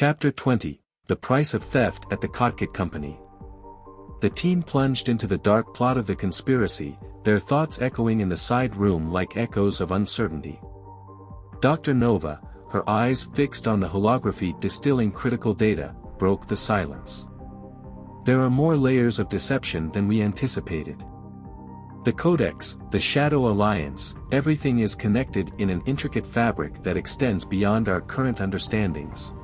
Chapter 20, The Price of Theft at the Kotkit Company. The team plunged into the dark plot of the conspiracy, their thoughts echoing in the side room like echoes of uncertainty. Dr. Nova, her eyes fixed on the holography distilling critical data, broke the silence. There are more layers of deception than we anticipated. The Codex, the Shadow Alliance, everything is connected in an intricate fabric that extends beyond our current understandings.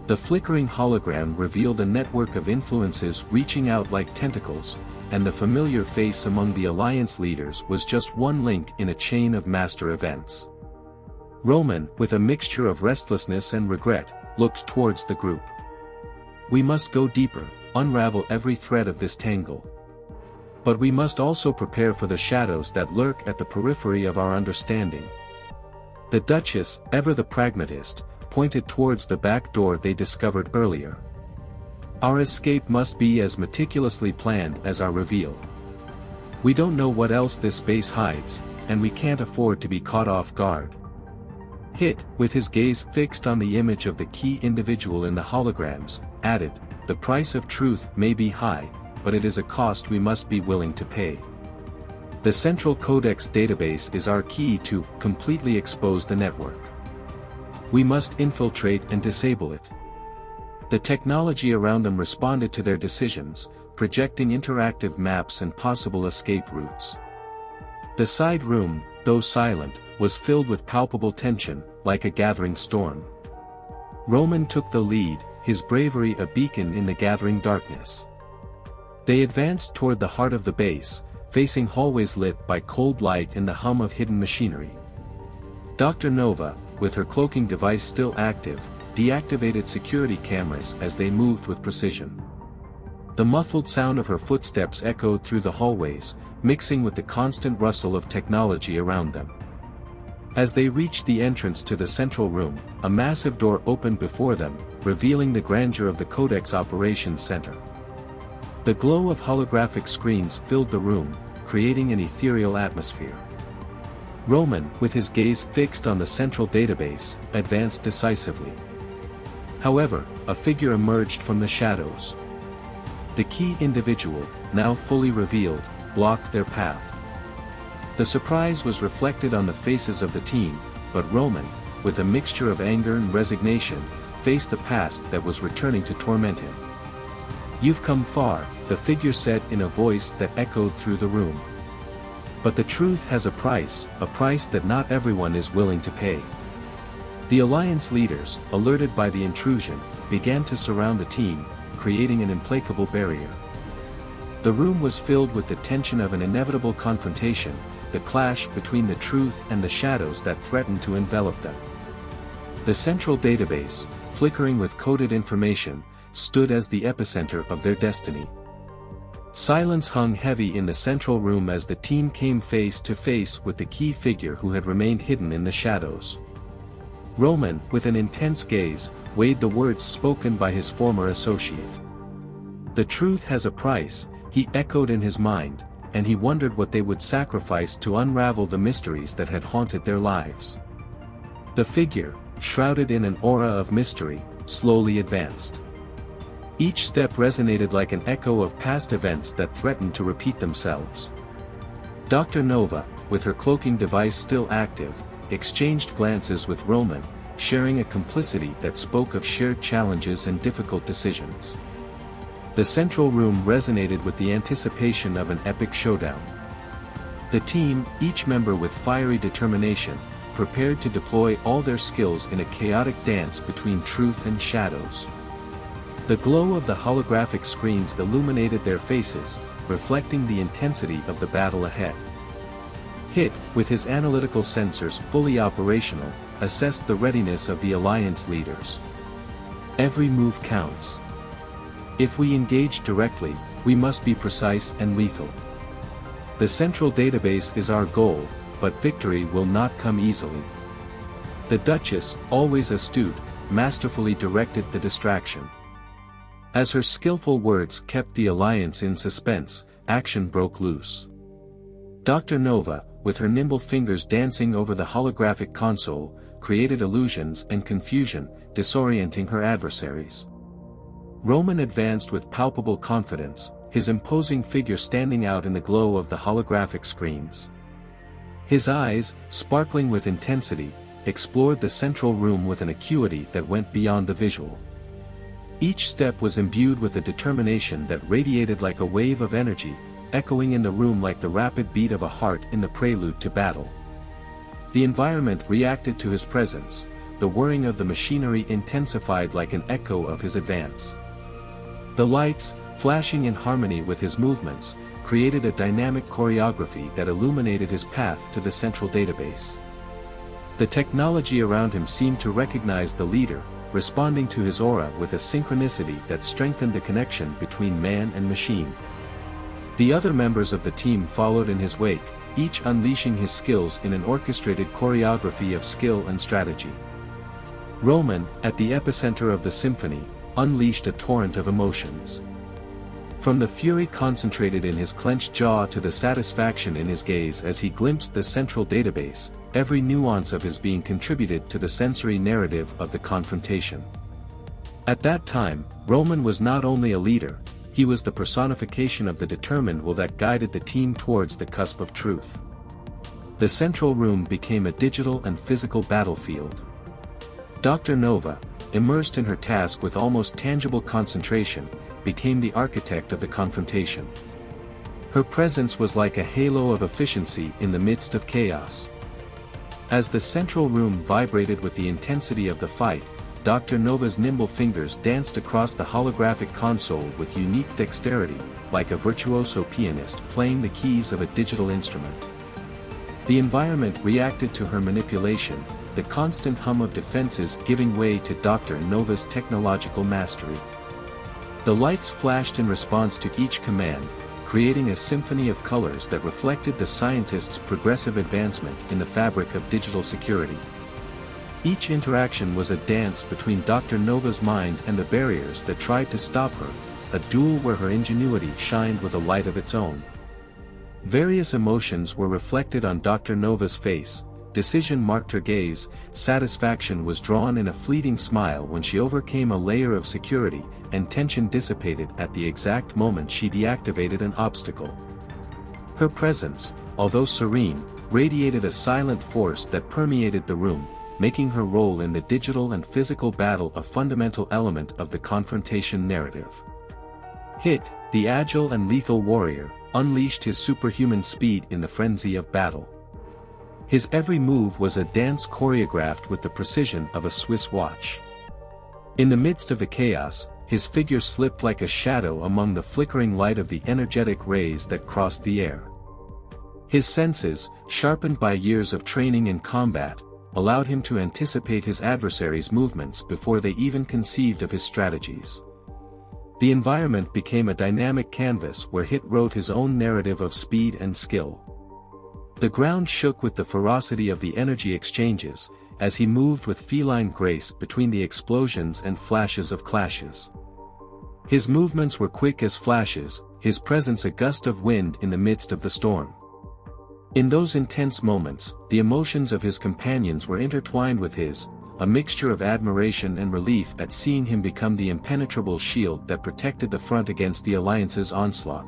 The flickering hologram revealed a network of influences reaching out like tentacles, and the familiar face among the Alliance leaders was just one link in a chain of master events. Róman, with a mixture of restlessness and regret, looked towards the group. We must go deeper, unravel every thread of this tangle. But we must also prepare for the shadows that lurk at the periphery of our understanding. The Duchess, ever the pragmatist, pointed towards the back door they discovered earlier. Our escape must be as meticulously planned as our reveal. We don't know what else this base hides, and we can't afford to be caught off guard. Hit, with his gaze fixed on the image of the key individual in the holograms, added, "The price of truth may be high, but it is a cost we must be willing to pay. The Central Codex database is our key to completely expose the network. We must infiltrate and disable it." The technology around them responded to their decisions, projecting interactive maps and possible escape routes. The side room, though silent, was filled with palpable tension, like a gathering storm. Róman took the lead, his bravery a beacon in the gathering darkness. They advanced toward the heart of the base, facing hallways lit by cold light and the hum of hidden machinery. Dr. Nova, with her cloaking device still active, deactivated security cameras as they moved with precision. The muffled sound of her footsteps echoed through the hallways, mixing with the constant rustle of technology around them. As they reached the entrance to the central room, a massive door opened before them, revealing the grandeur of the Codex Operations Center. The glow of holographic screens filled the room, creating an ethereal atmosphere. Róman, with his gaze fixed on the central database, advanced decisively. However, a figure emerged from the shadows. The key individual, now fully revealed, blocked their path. The surprise was reflected on the faces of the team, but Róman, with a mixture of anger and resignation, faced the past that was returning to torment him. "You've come far," the figure said in a voice that echoed through the room. "But the truth has a price that not everyone is willing to pay." The Alliance leaders, alerted by the intrusion, began to surround the team, creating an implacable barrier. The room was filled with the tension of an inevitable confrontation, the clash between the truth and the shadows that threatened to envelop them. The central database, flickering with coded information, stood as the epicenter of their destiny. Silence hung heavy in the central room as the team came face to face with the key figure who had remained hidden in the shadows. Róman, with an intense gaze, weighed the words spoken by his former associate. "The truth has a price," he echoed in his mind, and he wondered what they would sacrifice to unravel the mysteries that had haunted their lives. The figure, shrouded in an aura of mystery, slowly advanced. Each step resonated like an echo of past events that threatened to repeat themselves. Dr. Nova, with her cloaking device still active, exchanged glances with Róman, sharing a complicity that spoke of shared challenges and difficult decisions. The central room resonated with the anticipation of an epic showdown. The team, each member with fiery determination, prepared to deploy all their skills in a chaotic dance between truth and shadows. The glow of the holographic screens illuminated their faces, reflecting the intensity of the battle ahead. Hit, with his analytical sensors fully operational, assessed the readiness of the Alliance leaders. "Every move counts. If we engage directly, we must be precise and lethal. The central database is our goal, but victory will not come easily." The Duchess, always astute, masterfully directed the distraction. As her skillful words kept the Alliance in suspense, action broke loose. Dr. Nova, with her nimble fingers dancing over the holographic console, created illusions and confusion, disorienting her adversaries. Róman advanced with palpable confidence, his imposing figure standing out in the glow of the holographic screens. His eyes, sparkling with intensity, explored the central room with an acuity that went beyond the visual. Each step was imbued with a determination that radiated like a wave of energy, echoing in the room like the rapid beat of a heart in the prelude to battle. The environment reacted to his presence, the whirring of the machinery intensified like an echo of his advance. The lights, flashing in harmony with his movements, created a dynamic choreography that illuminated his path to the central database. The technology around him seemed to recognize the leader, responding to his aura with a synchronicity that strengthened the connection between man and machine. The other members of the team followed in his wake, each unleashing his skills in an orchestrated choreography of skill and strategy. Róman, at the epicenter of the symphony, unleashed a torrent of emotions. From the fury concentrated in his clenched jaw to the satisfaction in his gaze as he glimpsed the central database, every nuance of his being contributed to the sensory narrative of the confrontation. At that time, Róman was not only a leader, he was the personification of the determined will that guided the team towards the cusp of truth. The central room became a digital and physical battlefield. Dr. Nova, immersed in her task with almost tangible concentration, became the architect of the confrontation. Her presence was like a halo of efficiency in the midst of chaos. As the central room vibrated with the intensity of the fight, Dr. Nova's nimble fingers danced across the holographic console with unique dexterity, like a virtuoso pianist playing the keys of a digital instrument. The environment reacted to her manipulation, the constant hum of defenses giving way to Dr. Nova's technological mastery. The lights flashed in response to each command, creating a symphony of colors that reflected the scientist's progressive advancement in the fabric of digital security. Each interaction was a dance between Dr. Nova's mind and the barriers that tried to stop her, a duel where her ingenuity shined with a light of its own. Various emotions were reflected on Dr. Nova's face. Decision marked her gaze, satisfaction was drawn in a fleeting smile when she overcame a layer of security, and tension dissipated at the exact moment she deactivated an obstacle. Her presence, although serene, radiated a silent force that permeated the room, making her role in the digital and physical battle a fundamental element of the confrontation narrative. Hit, the agile and lethal warrior, unleashed his superhuman speed in the frenzy of battle. His every move was a dance choreographed with the precision of a Swiss watch. In the midst of the chaos, his figure slipped like a shadow among the flickering light of the energetic rays that crossed the air. His senses, sharpened by years of training in combat, allowed him to anticipate his adversaries' movements before they even conceived of his strategies. The environment became a dynamic canvas where Hit wrote his own narrative of speed and skill. The ground shook with the ferocity of the energy exchanges, as he moved with feline grace between the explosions and flashes of clashes. His movements were quick as flashes, his presence a gust of wind in the midst of the storm. In those intense moments, the emotions of his companions were intertwined with his, a mixture of admiration and relief at seeing him become the impenetrable shield that protected the front against the Alliance's onslaught.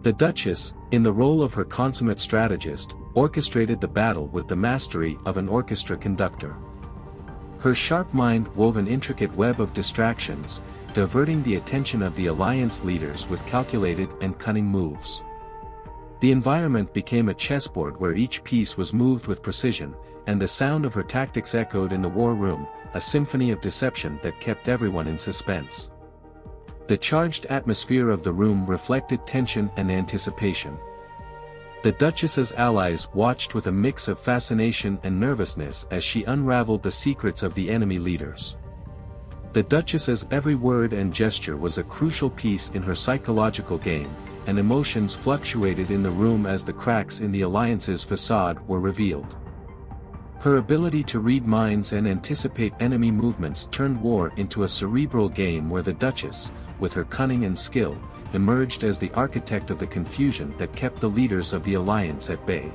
The Duchess, in the role of her consummate strategist, orchestrated the battle with the mastery of an orchestra conductor. Her sharp mind wove an intricate web of distractions, diverting the attention of the Alliance leaders with calculated and cunning moves. The environment became a chessboard where each piece was moved with precision, and the sound of her tactics echoed in the war room, a symphony of deception that kept everyone in suspense. The charged atmosphere of the room reflected tension and anticipation. The Duchess's allies watched with a mix of fascination and nervousness as she unraveled the secrets of the enemy leaders. The Duchess's every word and gesture was a crucial piece in her psychological game, and emotions fluctuated in the room as the cracks in the Alliance's facade were revealed. Her ability to read minds and anticipate enemy movements turned war into a cerebral game where the Duchess, with her cunning and skill, emerged as the architect of the confusion that kept the leaders of the Alliance at bay.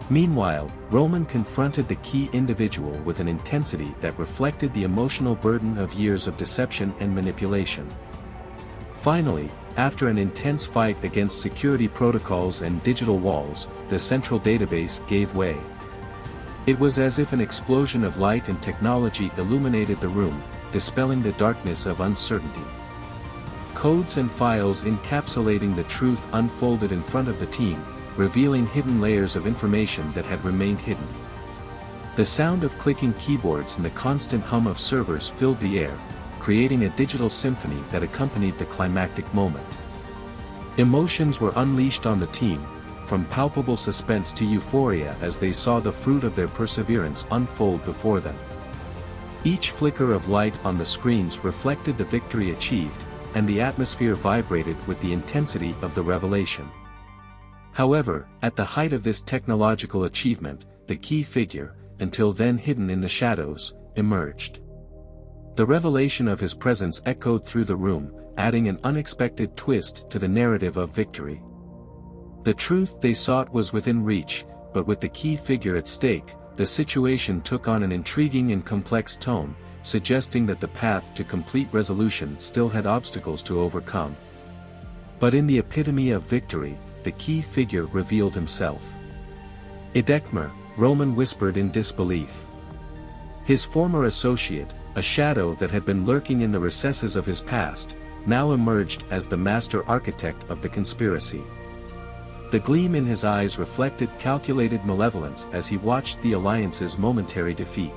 Meanwhile, Róman confronted the key individual with an intensity that reflected the emotional burden of years of deception and manipulation. Finally, after an intense fight against security protocols and digital walls, the central database gave way. It was as if an explosion of light and technology illuminated the room, dispelling the darkness of uncertainty. Codes and files encapsulating the truth unfolded in front of the team, revealing hidden layers of information that had remained hidden. The sound of clicking keyboards and the constant hum of servers filled the air, creating a digital symphony that accompanied the climactic moment. Emotions were unleashed on the team, from palpable suspense to euphoria as they saw the fruit of their perseverance unfold before them. Each flicker of light on the screens reflected the victory achieved, and the atmosphere vibrated with the intensity of the revelation. However, at the height of this technological achievement, the key figure, until then hidden in the shadows, emerged. The revelation of his presence echoed through the room, adding an unexpected twist to the narrative of victory. The truth they sought was within reach, but with the key figure at stake, the situation took on an intriguing and complex tone, suggesting that the path to complete resolution still had obstacles to overcome. But in the epitome of victory, the key figure revealed himself. "Edekmer," Róman whispered in disbelief. His former associate, a shadow that had been lurking in the recesses of his past, now emerged as the master architect of the conspiracy. The gleam in his eyes reflected calculated malevolence as he watched the Alliance's momentary defeat.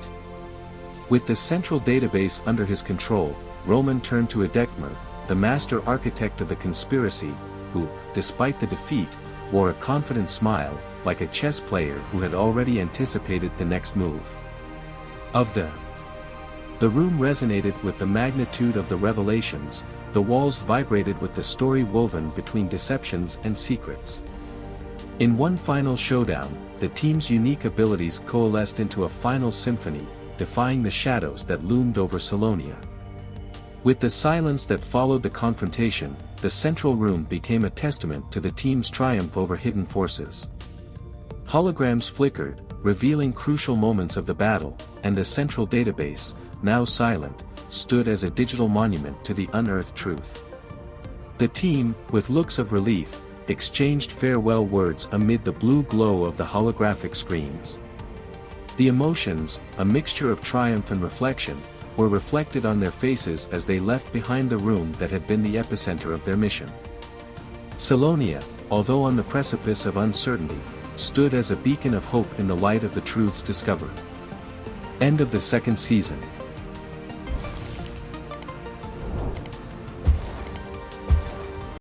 With the central database under his control, Róman turned to Edekmer, the master architect of the conspiracy, who, despite the defeat, wore a confident smile, like a chess player who had already anticipated the next move. The room resonated with the magnitude of the revelations, the walls vibrated with the story woven between deceptions and secrets. In one final showdown, the team's unique abilities coalesced into a final symphony, defying the shadows that loomed over Celonia. With the silence that followed the confrontation, the central room became a testament to the team's triumph over hidden forces. Holograms flickered, revealing crucial moments of the battle, and the central database, now silent, stood as a digital monument to the unearthed truth. The team, with looks of relief, exchanged farewell words amid the blue glow of the holographic screens. The emotions, a mixture of triumph and reflection, were reflected on their faces as they left behind the room that had been the epicenter of their mission. Celonia, although on the precipice of uncertainty, stood as a beacon of hope in the light of the truths discovered. End of the second season.